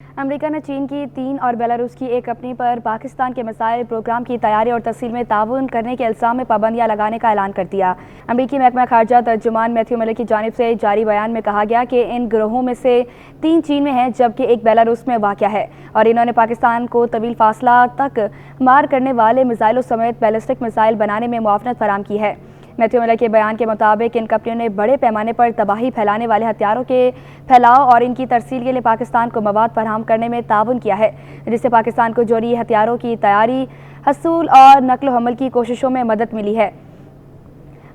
امریکہ نے چین کی 3 اور بیلاروس کی ایک کمپنی پر پاکستان کے میزائل پروگرام کی تیاری اور تسہیل میں تعاون کرنے کے الزام میں پابندیاں لگانے کا اعلان کر دیا۔ امریکی محکمہ خارجہ ترجمان میتھیو ملر کی جانب سے جاری بیان میں کہا گیا کہ ان گروہوں میں سے 3 چین میں ہیں جبکہ ایک بیلاروس میں واقع ہے اور انہوں نے پاکستان کو طویل فاصلہ تک مار کرنے والے میزائلوں سمیت بیلسٹک میزائل بنانے میں معاونت فراہم کی ہے۔ میتھیو ملر کے بیان کے مطابق ان کمپنیوں نے بڑے پیمانے پر تباہی پھیلانے والے ہتھیاروں کے پھیلاؤ اور ان کی ترسیل کے لیے پاکستان کو مواد فراہم کرنے میں تعاون کیا ہے، جس سے پاکستان کو جوہری ہتھیاروں کی تیاری، حصول اور نقل و حمل کی کوششوں میں مدد ملی ہے۔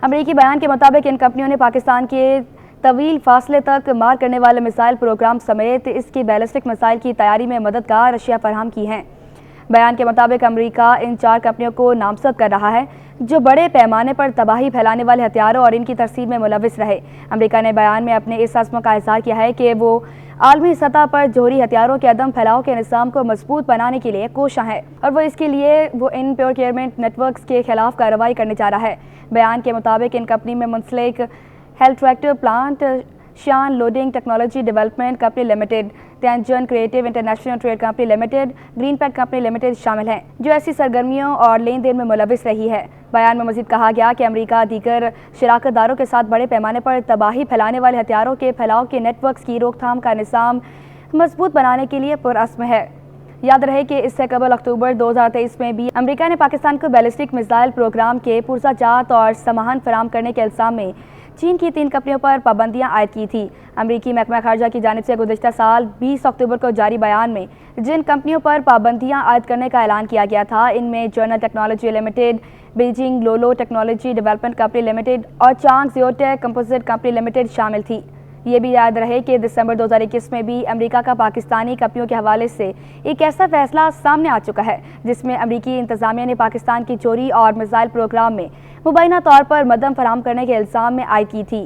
امریکی بیان کے مطابق ان کمپنیوں نے پاکستان کے طویل فاصلے تک مار کرنے والے میزائل پروگرام سمیت اس کی بیلسٹک میزائل کی تیاری میں مددگار اشیاء فراہم کی ہیں۔ بیان کے مطابق امریکہ ان 4 کمپنیوں کو نامزد کر رہا ہے جو بڑے پیمانے پر تباہی پھیلانے والے ہتھیاروں اور ان کی ترسیل میں ملوث رہے۔ امریکہ نے بیان میں اپنے اس عزم کا اظہار کیا ہے کہ وہ عالمی سطح پر جوہری ہتھیاروں کے عدم پھیلاؤ کے نظام کو مضبوط بنانے کے لیے کوشاں ہے اور وہ اس کے لیے ان پروکیورمنٹ نیٹ ورکس کے خلاف کارروائی کرنے جا رہا ہے۔ بیان کے مطابق ان کمپنی میں منسلک ہیلیٹریکٹر پلانٹ، شان لوڈنگ technology development company limited, Tianjin creative international trade company limited, green pack company limited شامل ہیں جو ایسی سرگرمیوں اور لین دین میں ملوث رہی ہے۔ بیان میں مزید کہا گیا کہ امریکہ دیگر شراکت داروں کے ساتھ بڑے پیمانے پر تباہی پھیلانے والے ہتھیاروں کے پھیلاؤ کے نیٹ ورکس کی روک تھام کا نظام مضبوط بنانے کے لیے پرعزم ہے۔ یاد رہے کہ اس سے قبل اکتوبر 2023 میں بھی امریکہ نے پاکستان کو بیلسٹک میزائل پروگرام کے پرزہ جات اور سامان فراہم کرنے کے الزام میں چین کی 3 کمپنیوں پر پابندیاں عائد کی تھیں۔ امریکی محکمہ خارجہ کی جانب سے گزشتہ سال 20 اکتوبر کو جاری بیان میں جن کمپنیوں پر پابندیاں عائد کرنے کا اعلان کیا گیا تھا ان میں جرنل ٹیکنالوجی لمیٹڈ، بیجنگ لولو ٹیکنالوجی ڈیولپمنٹ کمپنی لمیٹڈ اور چانگ زیوٹیک کمپوزٹ کمپنی لمیٹڈ شامل تھی۔ یہ بھی یاد رہے کہ دسمبر 2021 میں بھی امریکہ کا پاکستانی کمپنیوں کے حوالے سے ایک ایسا فیصلہ سامنے آ چکا ہے جس میں امریکی انتظامیہ نے پاکستان کی چوری اور میزائل پروگرام میں مبینہ طور پر مدد فراہم کرنے کے الزام میں عائد کی تھی۔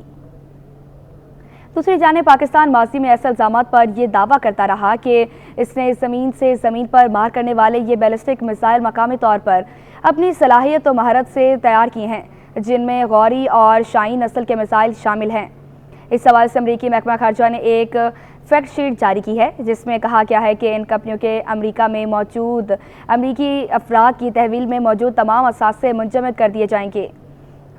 دوسری جانب پاکستان ماضی میں ایسے الزامات پر یہ دعویٰ کرتا رہا کہ اس نے زمین سے زمین پر مار کرنے والے یہ بیلسٹک میزائل مقامی طور پر اپنی صلاحیت و مہارت سے تیار کیے ہیں، جن میں غوری اور شاہین نسل کے میزائل شامل ہیں۔ اس حوالے سے امریکی محکمہ خارجہ نے ایک فیکٹ شیٹ جاری کی ہے جس میں کہا گیا ہے کہ ان کمپنیوں کے امریکہ میں موجود امریکی افراد کی تحویل میں موجود تمام اثاثے منجمد کر دیے جائیں گے۔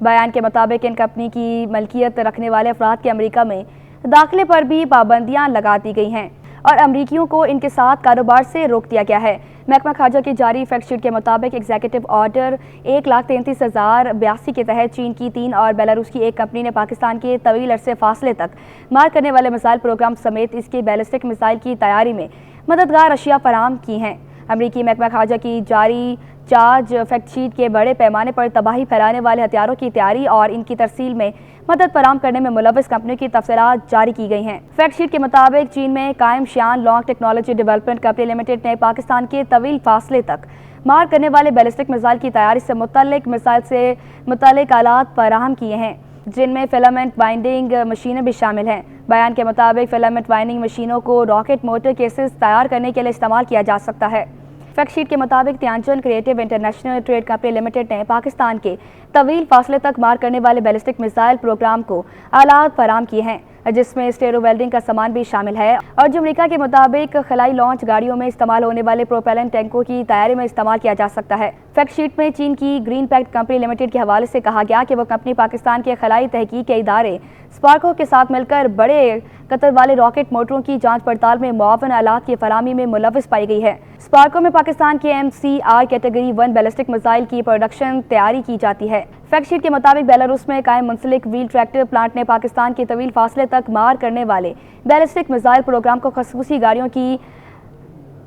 بیان کے مطابق ان کمپنی کی ملکیت رکھنے والے افراد کے امریکہ میں داخلے پر بھی پابندیاں لگا دی گئی ہیں اور امریکیوں کو ان کے ساتھ کاروبار سے روک دیا گیا ہے۔ محکمہ خارجہ کی جاری فیکٹ شیٹ کے مطابق ایگزیکٹو آرڈر 1,33,082 کے تحت چین کی 3 اور بیلاروس کی ایک کمپنی نے پاکستان کے طویل عرصے فاصلے تک مار کرنے والے میزائل پروگرام سمیت اس کی بیلسٹک میزائل کی تیاری میں مددگار اشیاء فراہم کی ہیں۔ امریکی محکمہ خارجہ کی جاری چارج فیکٹ شیٹ کے بڑے پیمانے پر تباہی پھیلانے والے ہتھیاروں کی تیاری اور ان کی ترسیل میں مدد فراہم کرنے میں ملوث کمپنیوں کی تفصیلات جاری کی گئی ہیں۔ فیکٹ شیٹ کے مطابق چین میں قائم Xi'an Long technology development company limited نے پاکستان کے طویل فاصلے تک مار کرنے والے بیلسٹک میزائل کی تیاری سے متعلق آلات فراہم کیے ہیں جن میں فلامنٹ بائنڈنگ مشینیں بھی شامل ہیں۔ بیان کے مطابق فلامنٹ بائنڈنگ مشینوں کو راکٹ موٹر کیسز تیار کرنے کے لیے استعمال کیا جا سکتا ہے۔ فیکٹ شیٹ کے مطابق Tianjin creative international trade company limited نے پاکستان کے طویل فاصلے تک مار کرنے والے بیلسٹک میزائل پروگرام کو آلات فراہم کیے ہیں جس میں اسٹیرو ویلڈنگ کا سامان بھی شامل ہے اور جو امریکہ کے مطابق خلائی لانچ گاڑیوں میں استعمال ہونے والے پروپیلنٹ ٹینکوں کی تیاری میں استعمال کیا جا سکتا ہے۔ فیکٹ شیٹ میں چین کی گرین پیک کمپنی لمیٹڈ کے حوالے سے کہا گیا کہ وہ کمپنی پاکستان کے خلائی تحقیق کے ادارے اسپارکو کے ساتھ مل کر بڑے قطر والے راکٹ موٹروں کی جانچ پڑتال میں معاون آلات کی فراہمی میں ملوث پائی گئی ہے۔ اسپارکو میں پاکستان کے MCR کیٹیگری 1 بیلسٹک میزائل کی پروڈکشن تیاری کی جاتی ہے۔ فیکٹ شیٹ کے مطابق بیلاروس میں قائم منسلک ویل ٹریکٹر پلانٹ نے پاکستان کے طویل فاصلے تک مار کرنے والے بیلسٹک میزائل پروگرام کو خصوصی گاڑیوں کی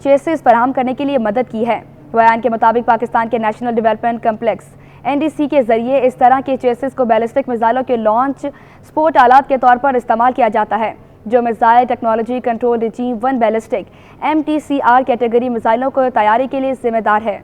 چیسز فراہم کرنے کے لیے مدد کی ہے۔ بیان کے مطابق پاکستان کے نیشنل ڈیولپمنٹ کمپلیکس NDC کے ذریعے اس طرح کے چیسز کو بیلسٹک میزائلوں کے لانچ سپورٹ آلات کے طور پر استعمال کیا جاتا ہے جو میزائل ٹیکنالوجی کنٹرول رجیم 1 بیلسٹک MTCR کیٹیگری میزائلوں کو تیاری کے لیے ذمہ دار ہے۔